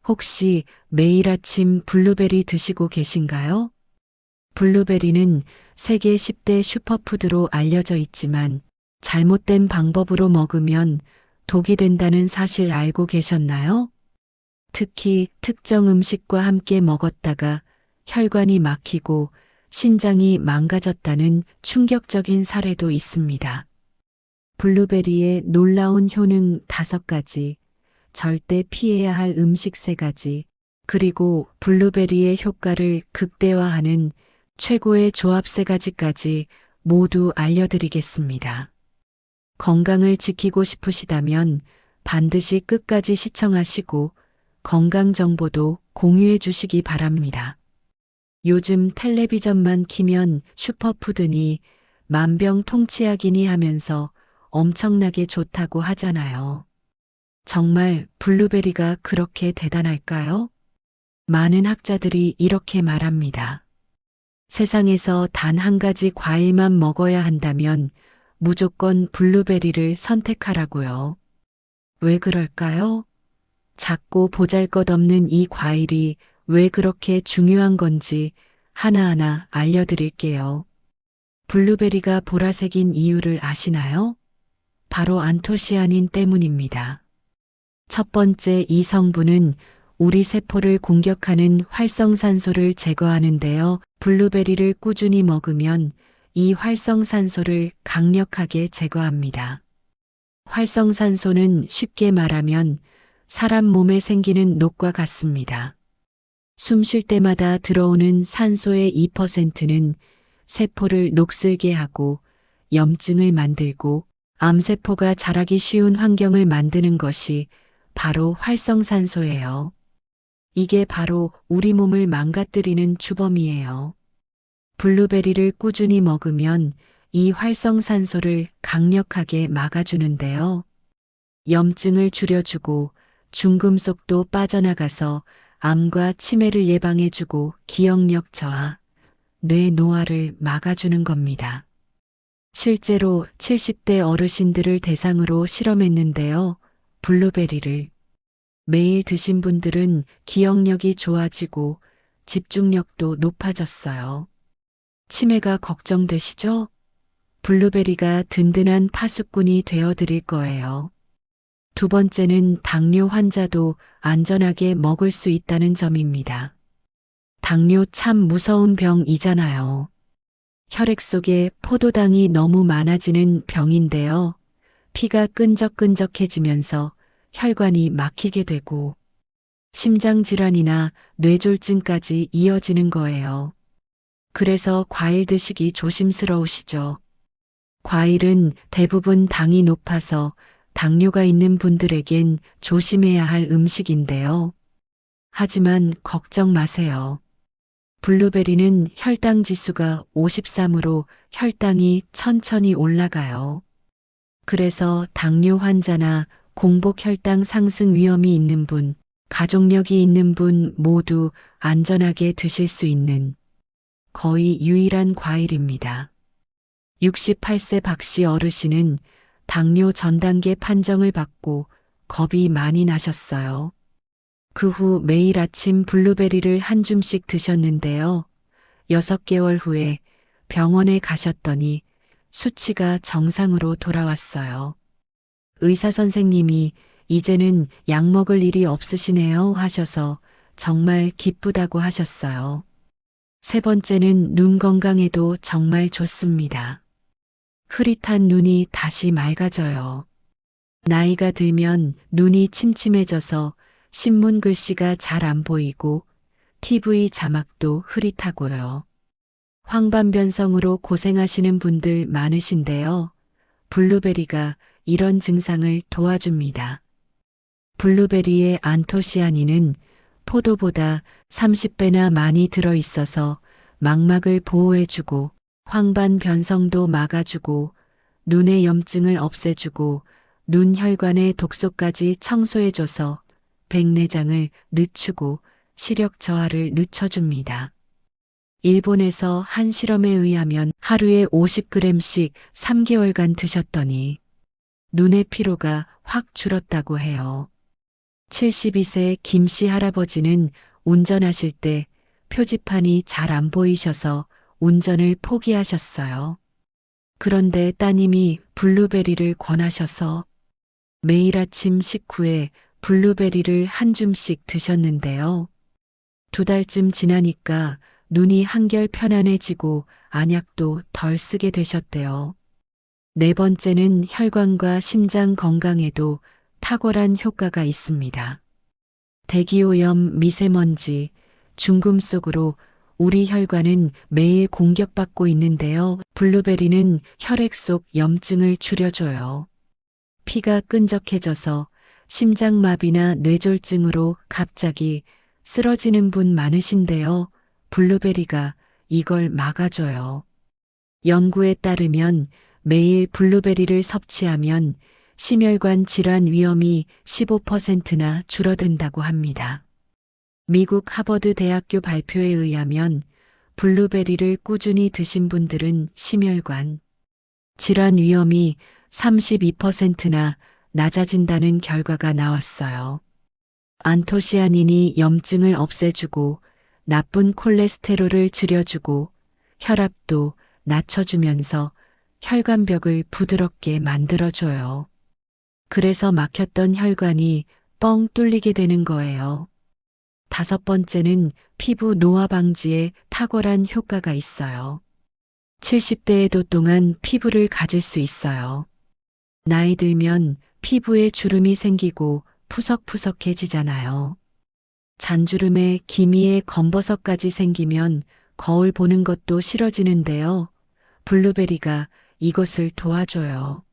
혹시 매일 아침 블루베리 드시고 계신가요? 블루베리는 세계 10대 슈퍼푸드로 알려져 있지만 잘못된 방법으로 먹으면 독이 된다는 사실 알고 계셨나요? 특히 특정 음식과 함께 먹었다가 혈관이 막히고 신장이 망가졌다는 충격적인 사례도 있습니다. 블루베리의 놀라운 효능 5가지, 절대 피해야 할 음식 3가지, 그리고 블루베리의 효과를 극대화하는 최고의 조합 3가지까지 모두 알려드리겠습니다. 건강을 지키고 싶으시다면 반드시 끝까지 시청하시고 건강 정보도 공유해 주시기 바랍니다. 요즘 텔레비전만 키면 슈퍼푸드니 만병통치약이니 하면서 엄청나게 좋다고 하잖아요. 정말 블루베리가 그렇게 대단할까요? 많은 학자들이 이렇게 말합니다. 세상에서 단 한 가지 과일만 먹어야 한다면 무조건 블루베리를 선택하라고요. 왜 그럴까요? 작고 보잘것없는 이 과일이 왜 그렇게 중요한 건지 하나하나 알려드릴게요. 블루베리가 보라색인 이유를 아시나요? 바로 안토시아닌 때문입니다. 첫 번째, 이 성분은 우리 세포를 공격하는 활성산소를 제거하는데요. 블루베리를 꾸준히 먹으면 이 활성산소를 강력하게 제거합니다. 활성산소는 쉽게 말하면 사람 몸에 생기는 녹과 같습니다. 숨 쉴 때마다 들어오는 산소의 2%는 세포를 녹슬게 하고 염증을 만들고 암세포가 자라기 쉬운 환경을 만드는 것이 바로 활성산소예요. 이게 바로 우리 몸을 망가뜨리는 주범이에요. 블루베리를 꾸준히 먹으면 이 활성산소를 강력하게 막아주는데요. 염증을 줄여주고 중금속도 빠져나가서 암과 치매를 예방해주고 기억력 저하, 뇌 노화를 막아주는 겁니다. 실제로 70대 어르신들을 대상으로 실험했는데요. 블루베리를 매일 드신 분들은 기억력이 좋아지고 집중력도 높아졌어요. 치매가 걱정되시죠? 블루베리가 든든한 파수꾼이 되어드릴 거예요. 두 번째는 당뇨 환자도 안전하게 먹을 수 있다는 점입니다. 당뇨 참 무서운 병이잖아요. 혈액 속에 포도당이 너무 많아지는 병인데요. 피가 끈적끈적해지면서 혈관이 막히게 되고 심장질환이나 뇌졸중까지 이어지는 거예요. 그래서 과일 드시기 조심스러우시죠? 과일은 대부분 당이 높아서 당뇨가 있는 분들에겐 조심해야 할 음식인데요. 하지만 걱정 마세요. 블루베리는 혈당 지수가 53으로 혈당이 천천히 올라가요. 그래서 당뇨 환자나 공복 혈당 상승 위험이 있는 분, 가족력이 있는 분 모두 안전하게 드실 수 있는 거의 유일한 과일입니다. 68세 박씨 어르신은 당뇨 전 단계 판정을 받고 겁이 많이 나셨어요. 그 후 매일 아침 블루베리를 한 줌씩 드셨는데요. 6개월 후에 병원에 가셨더니 수치가 정상으로 돌아왔어요. 의사 선생님이 이제는 약 먹을 일이 없으시네요 하셔서 정말 기쁘다고 하셨어요. 세 번째는 눈 건강에도 정말 좋습니다. 흐릿한 눈이 다시 맑아져요. 나이가 들면 눈이 침침해져서 신문 글씨가 잘 안 보이고 TV 자막도 흐릿하고요. 황반변성으로 고생하시는 분들 많으신데요. 블루베리가 이런 증상을 도와줍니다. 블루베리의 안토시아닌은 포도보다 30배나 많이 들어있어서 망막을 보호해주고 황반 변성도 막아주고 눈의 염증을 없애주고 눈 혈관의 독소까지 청소해줘서 백내장을 늦추고 시력 저하를 늦춰줍니다. 일본에서 한 실험에 의하면 하루에 50g씩 3개월간 드셨더니 눈의 피로가 확 줄었다고 해요. 72세 김씨 할아버지는 운전하실 때 표지판이 잘 안 보이셔서 운전을 포기하셨어요. 그런데 따님이 블루베리를 권하셔서 매일 아침 식후에 블루베리를 한 줌씩 드셨는데요. 2달쯤 지나니까 눈이 한결 편안해지고 안약도 덜 쓰게 되셨대요. 네 번째는 혈관과 심장 건강에도 탁월한 효과가 있습니다. 대기오염, 미세먼지, 중금 속으로 우리 혈관은 매일 공격받고 있는데요. 블루베리는 혈액 속 염증을 줄여줘요. 피가 끈적해져서 심장마비나 뇌졸중으로 갑자기 쓰러지는 분 많으신데요. 블루베리가 이걸 막아줘요. 연구에 따르면 매일 블루베리를 섭취하면 심혈관 질환 위험이 15%나 줄어든다고 합니다. 미국 하버드 대학교 발표에 의하면 블루베리를 꾸준히 드신 분들은 심혈관 질환 위험이 32%나 낮아진다는 결과가 나왔어요. 안토시아닌이 염증을 없애주고 나쁜 콜레스테롤을 줄여주고 혈압도 낮춰주면서 혈관벽을 부드럽게 만들어줘요. 그래서 막혔던 혈관이 뻥 뚫리게 되는 거예요. 5번째는 피부 노화 방지에 탁월한 효과가 있어요. 70대에도 동안 피부를 가질 수 있어요. 나이 들면 피부에 주름이 생기고 푸석푸석해지잖아요. 잔주름에 기미에 검버섯까지 생기면 거울 보는 것도 싫어지는데요. 블루베리가 이것을 도와줘요.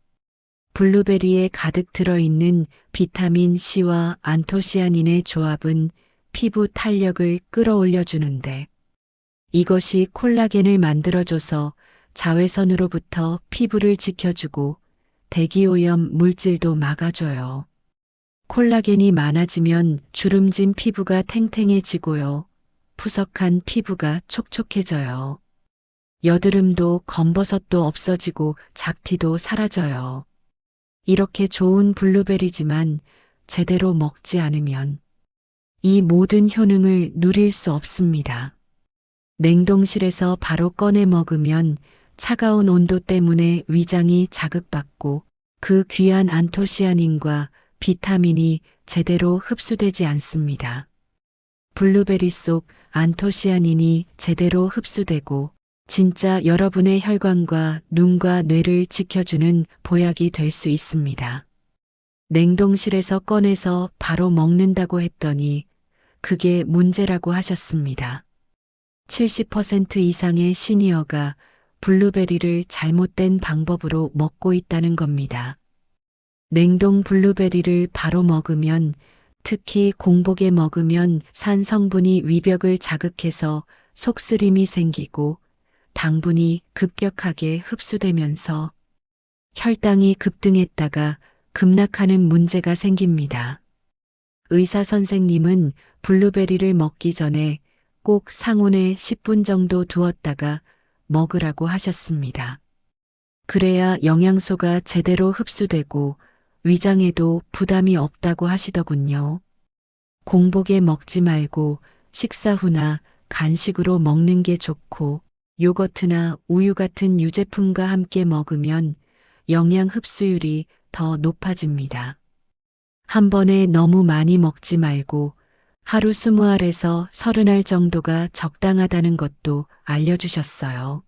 블루베리에 가득 들어있는 비타민 C와 안토시아닌의 조합은 피부 탄력을 끌어올려주는데 이것이 콜라겐을 만들어줘서 자외선으로부터 피부를 지켜주고 대기오염 물질도 막아줘요. 콜라겐이 많아지면 주름진 피부가 탱탱해지고요. 푸석한 피부가 촉촉해져요. 여드름도 검버섯도 없어지고 잡티도 사라져요. 이렇게 좋은 블루베리지만 제대로 먹지 않으면 이 모든 효능을 누릴 수 없습니다. 냉동실에서 바로 꺼내 먹으면 차가운 온도 때문에 위장이 자극받고 그 귀한 안토시아닌과 비타민이 제대로 흡수되지 않습니다. 블루베리 속 안토시아닌이 제대로 흡수되고 진짜 여러분의 혈관과 눈과 뇌를 지켜주는 보약이 될 수 있습니다. 냉동실에서 꺼내서 바로 먹는다고 했더니 그게 문제라고 하셨습니다. 70% 이상의 시니어가 블루베리를 잘못된 방법으로 먹고 있다는 겁니다. 냉동 블루베리를 바로 먹으면 특히 공복에 먹으면 산 성분이 위벽을 자극해서 속쓰림이 생기고 당분이 급격하게 흡수되면서 혈당이 급등했다가 급락하는 문제가 생깁니다. 의사 선생님은 블루베리를 먹기 전에 꼭 상온에 10분 정도 두었다가 먹으라고 하셨습니다. 그래야 영양소가 제대로 흡수되고 위장에도 부담이 없다고 하시더군요. 공복에 먹지 말고 식사 후나 간식으로 먹는 게 좋고 요거트나 우유 같은 유제품과 함께 먹으면 영양 흡수율이 더 높아집니다. 한 번에 너무 많이 먹지 말고 하루 20알에서 30알 정도가 적당하다는 것도 알려주셨어요.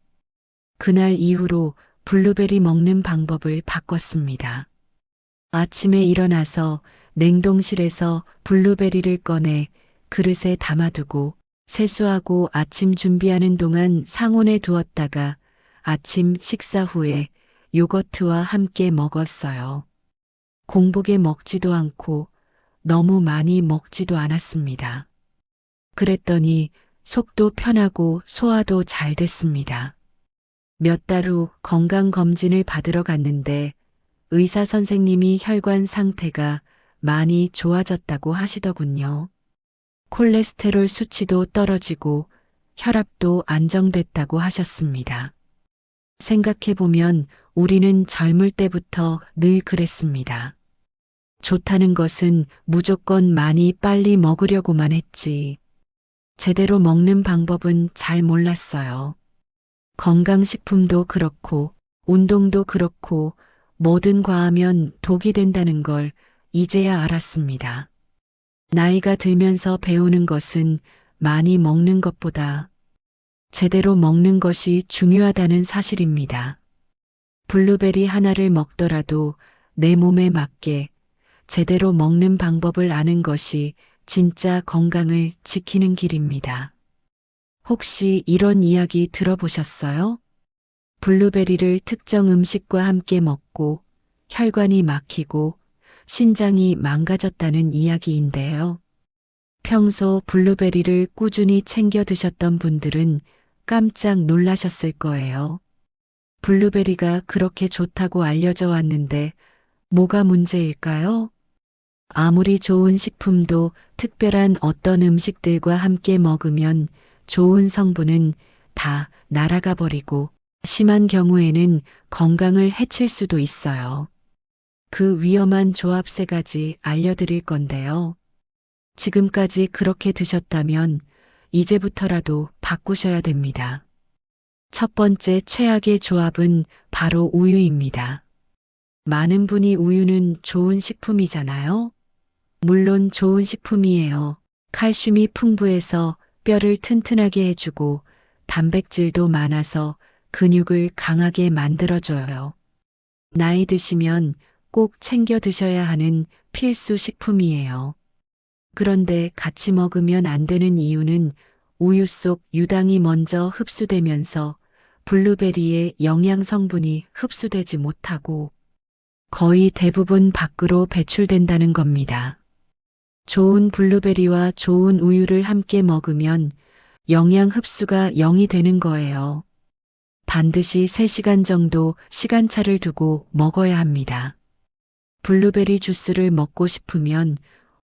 그날 이후로 블루베리 먹는 방법을 바꿨습니다. 아침에 일어나서 냉동실에서 블루베리를 꺼내 그릇에 담아두고 세수하고 아침 준비하는 동안 상온에 두었다가 아침 식사 후에 요거트와 함께 먹었어요. 공복에 먹지도 않고 너무 많이 먹지도 않았습니다. 그랬더니 속도 편하고 소화도 잘 됐습니다. 몇 달 후 건강검진을 받으러 갔는데 의사 선생님이 혈관 상태가 많이 좋아졌다고 하시더군요. 콜레스테롤 수치도 떨어지고 혈압도 안정됐다고 하셨습니다. 생각해보면 우리는 젊을 때부터 늘 그랬습니다. 좋다는 것은 무조건 많이 빨리 먹으려고만 했지. 제대로 먹는 방법은 잘 몰랐어요. 건강식품도 그렇고, 운동도 그렇고, 뭐든 과하면 독이 된다는 걸 이제야 알았습니다. 나이가 들면서 배우는 것은 많이 먹는 것보다 제대로 먹는 것이 중요하다는 사실입니다. 블루베리 하나를 먹더라도 내 몸에 맞게 제대로 먹는 방법을 아는 것이 진짜 건강을 지키는 길입니다. 혹시 이런 이야기 들어보셨어요? 블루베리를 특정 음식과 함께 먹고 혈관이 막히고 신장이 망가졌다는 이야기인데요. 평소 블루베리를 꾸준히 챙겨 드셨던 분들은 깜짝 놀라셨을 거예요. 블루베리가 그렇게 좋다고 알려져 왔는데 뭐가 문제일까요? 아무리 좋은 식품도 특별한 어떤 음식들과 함께 먹으면 좋은 성분은 다 날아가 버리고 심한 경우에는 건강을 해칠 수도 있어요. 그 위험한 조합 세 가지 알려드릴 건데요. 지금까지 그렇게 드셨다면 이제부터라도 바꾸셔야 됩니다. 첫 번째 최악의 조합은 바로 우유입니다. 많은 분이 우유는 좋은 식품이잖아요. 물론 좋은 식품이에요. 칼슘이 풍부해서 뼈를 튼튼하게 해주고 단백질도 많아서 근육을 강하게 만들어줘요. 나이 드시면 꼭 챙겨 드셔야 하는 필수 식품이에요. 그런데 같이 먹으면 안 되는 이유는 우유 속 유당이 먼저 흡수되면서 블루베리의 영양 성분이 흡수되지 못하고 거의 대부분 밖으로 배출된다는 겁니다. 좋은 블루베리와 좋은 우유를 함께 먹으면 영양 흡수가 0이 되는 거예요. 반드시 3시간 정도 시간차를 두고 먹어야 합니다. 블루베리 주스를 먹고 싶으면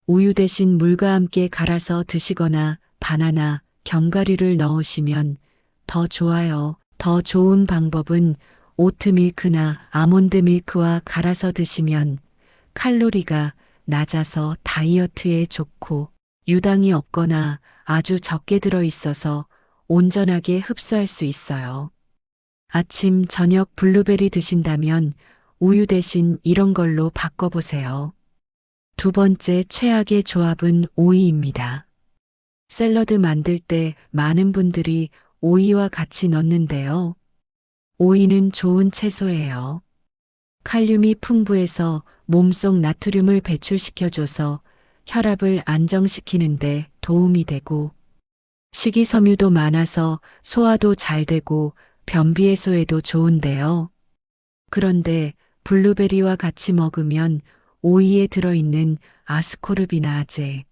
우유 대신 물과 함께 갈아서 드시거나 바나나, 견과류를 넣으시면 더 좋아요. 더 좋은 방법은 오트밀크나 아몬드 밀크와 갈아서 드시면 칼로리가 낮아서 다이어트에 좋고 유당이 없거나 아주 적게 들어 있어서 온전하게 흡수할 수 있어요. 아침, 저녁 블루베리 드신다면 우유 대신 이런 걸로 바꿔보세요. 두 번째 최악의 조합은 오이입니다. 샐러드 만들 때 많은 분들이 오이와 같이 넣는데요. 오이는 좋은 채소예요. 칼륨이 풍부해서 몸속 나트륨을 배출시켜줘서 혈압을 안정시키는데 도움이 되고 식이섬유도 많아서 소화도 잘 되고 변비 해소에도 좋은데요. 그런데 블루베리와 같이 먹으면 오이에 들어있는 아스코르비나제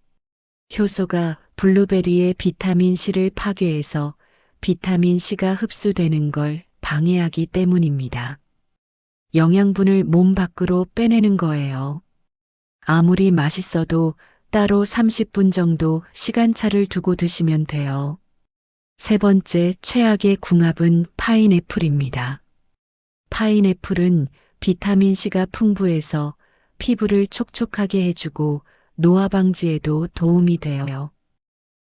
효소가 블루베리의 비타민C를 파괴해서 비타민C가 흡수되는 걸 방해하기 때문입니다. 영양분을 몸 밖으로 빼내는 거예요. 아무리 맛있어도 따로 30분 정도 시간차를 두고 드시면 돼요. 세 번째 최악의 궁합은 파인애플입니다. 파인애플은 비타민C가 풍부해서 피부를 촉촉하게 해주고 노화 방지에도 도움이 돼요.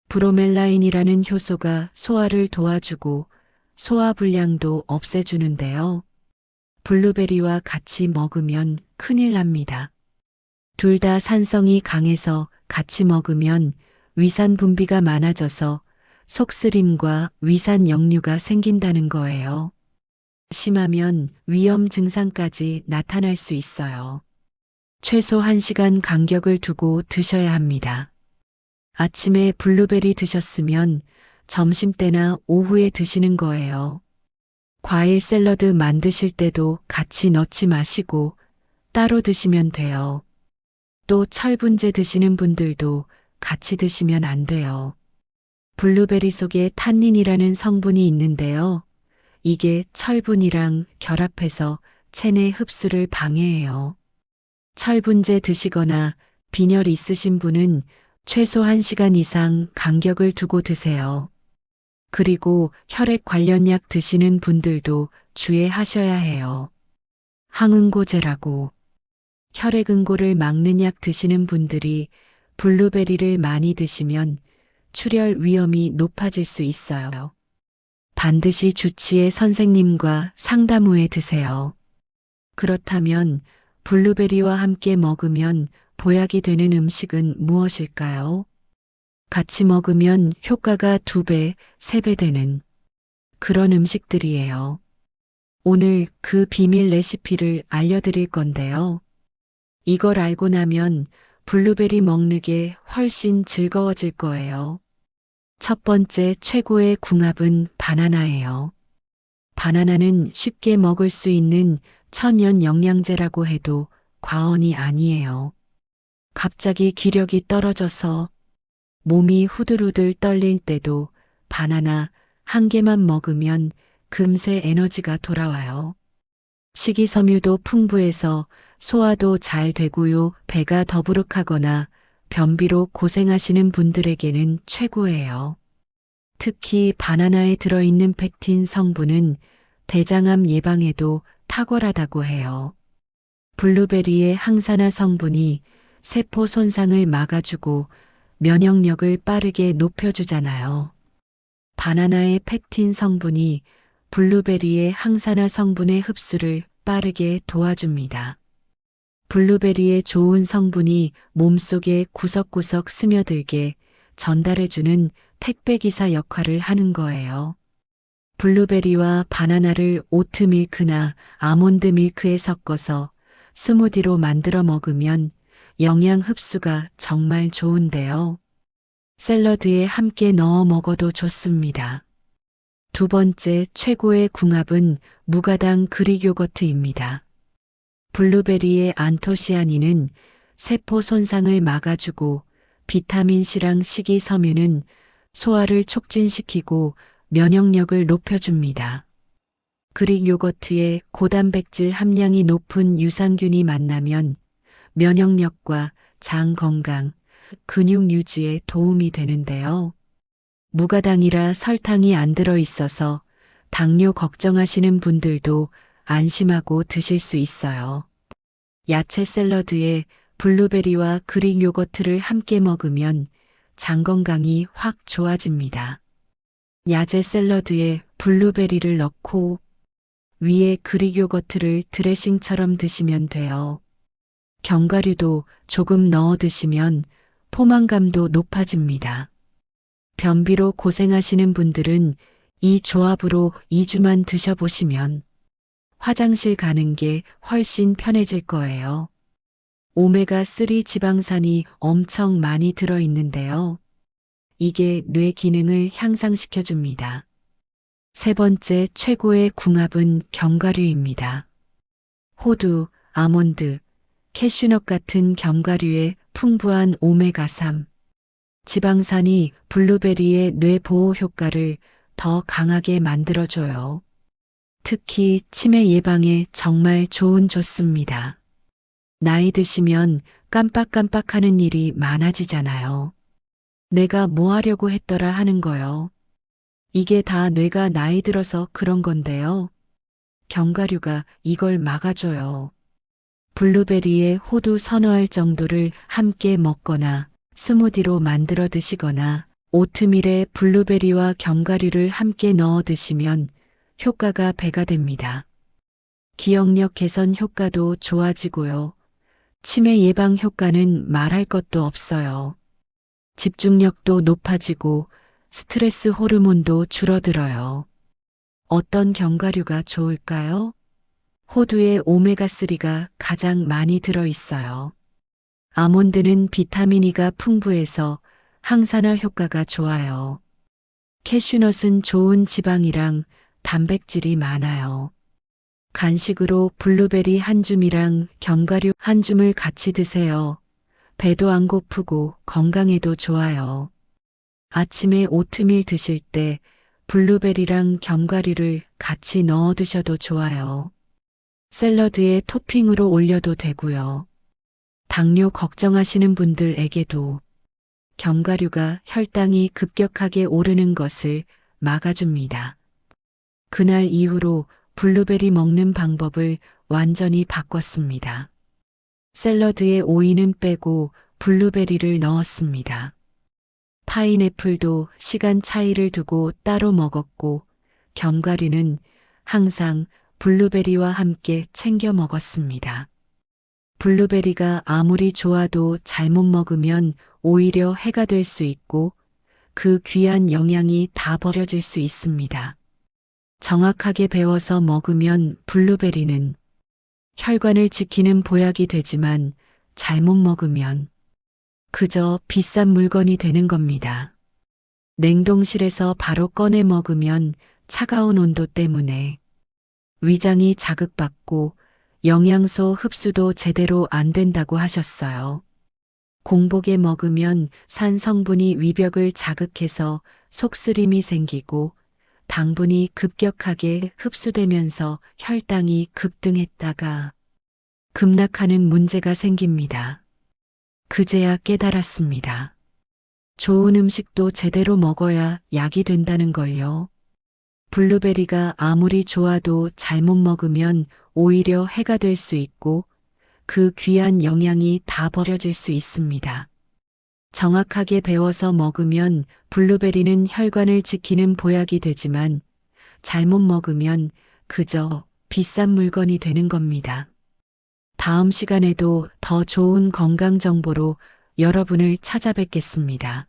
브로멜라인이라는 효소가 소화를 도와주고 소화 불량도 없애주는데요. 블루베리와 같이 먹으면 큰일 납니다. 둘 다 산성이 강해서 같이 먹으면 위산 분비가 많아져서 속쓰림과 위산 역류가 생긴다는 거예요. 심하면 위험 증상까지 나타날 수 있어요. 최소 1시간 간격을 두고 드셔야 합니다. 아침에 블루베리 드셨으면 점심때나 오후에 드시는 거예요. 과일 샐러드 만드실 때도 같이 넣지 마시고 따로 드시면 돼요. 또 철분제 드시는 분들도 같이 드시면 안 돼요. 블루베리 속에 탄닌이라는 성분이 있는데요. 이게 철분이랑 결합해서 체내 흡수를 방해해요. 철분제 드시거나 빈혈 있으신 분은 최소 1시간 이상 간격을 두고 드세요. 그리고 혈액 관련 약 드시는 분들도 주의하셔야 해요. 항응고제라고 혈액응고를 막는 약 드시는 분들이 블루베리를 많이 드시면 출혈 위험이 높아질 수 있어요. 반드시 주치의 선생님과 상담 후에 드세요. 그렇다면 블루베리와 함께 먹으면 보약이 되는 음식은 무엇일까요? 같이 먹으면 효과가 2배, 3배 되는 그런 음식들이에요. 오늘 그 비밀 레시피를 알려드릴 건데요. 이걸 알고 나면 블루베리 먹는 게 훨씬 즐거워질 거예요. 첫 번째 최고의 궁합은 바나나예요. 바나나는 쉽게 먹을 수 있는 천연 영양제라고 해도 과언이 아니에요. 갑자기 기력이 떨어져서 몸이 후들후들 떨릴 때도 바나나 한 개만 먹으면 금세 에너지가 돌아와요. 식이섬유도 풍부해서 소화도 잘 되고요. 배가 더부룩하거나 변비로 고생하시는 분들에게는 최고예요. 특히 바나나에 들어있는 펙틴 성분은 대장암 예방에도 탁월하다고 해요. 블루베리의 항산화 성분이 세포 손상을 막아주고 면역력을 빠르게 높여주잖아요. 바나나의 펙틴 성분이 블루베리의 항산화 성분의 흡수를 빠르게 도와줍니다. 블루베리의 좋은 성분이 몸속에 구석구석 스며들게 전달해주는 택배기사 역할을 하는 거예요. 블루베리와 바나나를 오트밀크나 아몬드 밀크에 섞어서 스무디로 만들어 먹으면 영양 흡수가 정말 좋은데요. 샐러드에 함께 넣어 먹어도 좋습니다. 두 번째 최고의 궁합은 무가당 그릭 요거트입니다. 블루베리의 안토시아닌은 세포 손상을 막아주고 비타민C랑 식이섬유는 소화를 촉진시키고 면역력을 높여줍니다. 그릭 요거트에 고단백질 함량이 높은 유산균이 만나면 면역력과 장 건강, 근육 유지에 도움이 되는데요. 무가당이라 설탕이 안 들어 있어서 당뇨 걱정하시는 분들도 안심하고 드실 수 있어요. 야채 샐러드에 블루베리와 그릭 요거트를 함께 먹으면 장 건강이 확 좋아집니다. 야채 샐러드에 블루베리를 넣고 위에 그릭 요거트를 드레싱처럼 드시면 돼요. 견과류도 조금 넣어 드시면 포만감도 높아집니다. 변비로 고생하시는 분들은 이 조합으로 2주만 드셔보시면 화장실 가는 게 훨씬 편해질 거예요. 오메가3 지방산이 엄청 많이 들어있는데요. 이게 뇌 기능을 향상시켜줍니다. 세 번째 최고의 궁합은 견과류입니다. 호두, 아몬드, 캐슈넛 같은 견과류에 풍부한 오메가3 지방산이 블루베리의 뇌 보호 효과를 더 강하게 만들어줘요. 특히 치매 예방에 정말 좋습니다. 나이 드시면 깜빡깜빡하는 일이 많아지잖아요. 내가 뭐 하려고 했더라 하는 거요. 이게 다 뇌가 나이 들어서 그런 건데요. 견과류가 이걸 막아줘요. 블루베리에 호두 선호할 정도를 함께 먹거나 스무디로 만들어 드시거나 오트밀에 블루베리와 견과류를 함께 넣어 드시면 효과가 배가 됩니다. 기억력 개선 효과도 좋아지고요. 치매 예방 효과는 말할 것도 없어요. 집중력도 높아지고 스트레스 호르몬도 줄어들어요. 어떤 견과류가 좋을까요? 호두에 오메가3가 가장 많이 들어 있어요. 아몬드는 비타민 E가 풍부해서 항산화 효과가 좋아요. 캐슈넛은 좋은 지방이랑 단백질이 많아요. 간식으로 블루베리 한 줌이랑 견과류 한 줌을 같이 드세요. 배도 안 고프고 건강에도 좋아요. 아침에 오트밀 드실 때 블루베리랑 견과류를 같이 넣어 드셔도 좋아요. 샐러드에 토핑으로 올려도 되고요. 당뇨 걱정하시는 분들에게도 견과류가 혈당이 급격하게 오르는 것을 막아줍니다. 그날 이후로 블루베리 먹는 방법을 완전히 바꿨습니다. 샐러드에 오이는 빼고 블루베리를 넣었습니다. 파인애플도 시간 차이를 두고 따로 먹었고 견과류는 항상 블루베리와 함께 챙겨 먹었습니다. 블루베리가 아무리 좋아도 잘못 먹으면 오히려 해가 될 수 있고 그 귀한 영양이 다 버려질 수 있습니다. 정확하게 베어서 먹으면 블루베리는 혈관을 지키는 보약이 되지만 잘못 먹으면 그저 비싼 물건이 되는 겁니다. 냉동실에서 바로 꺼내 먹으면 차가운 온도 때문에 위장이 자극받고 영양소 흡수도 제대로 안 된다고 하셨어요. 공복에 먹으면 산 성분이 위벽을 자극해서 속쓰림이 생기고 당분이 급격하게 흡수되면서 혈당이 급등했다가 급락하는 문제가 생깁니다. 그제야 깨달았습니다. 좋은 음식도 제대로 먹어야 약이 된다는 걸요. 블루베리가 아무리 좋아도 잘못 먹으면 오히려 해가 될 수 있고 그 귀한 영양이 다 버려질 수 있습니다. 정확하게 베어서 먹으면 블루베리는 혈관을 지키는 보약이 되지만 잘못 먹으면 그저 비싼 물건이 되는 겁니다. 다음 시간에도 더 좋은 건강 정보로 여러분을 찾아뵙겠습니다.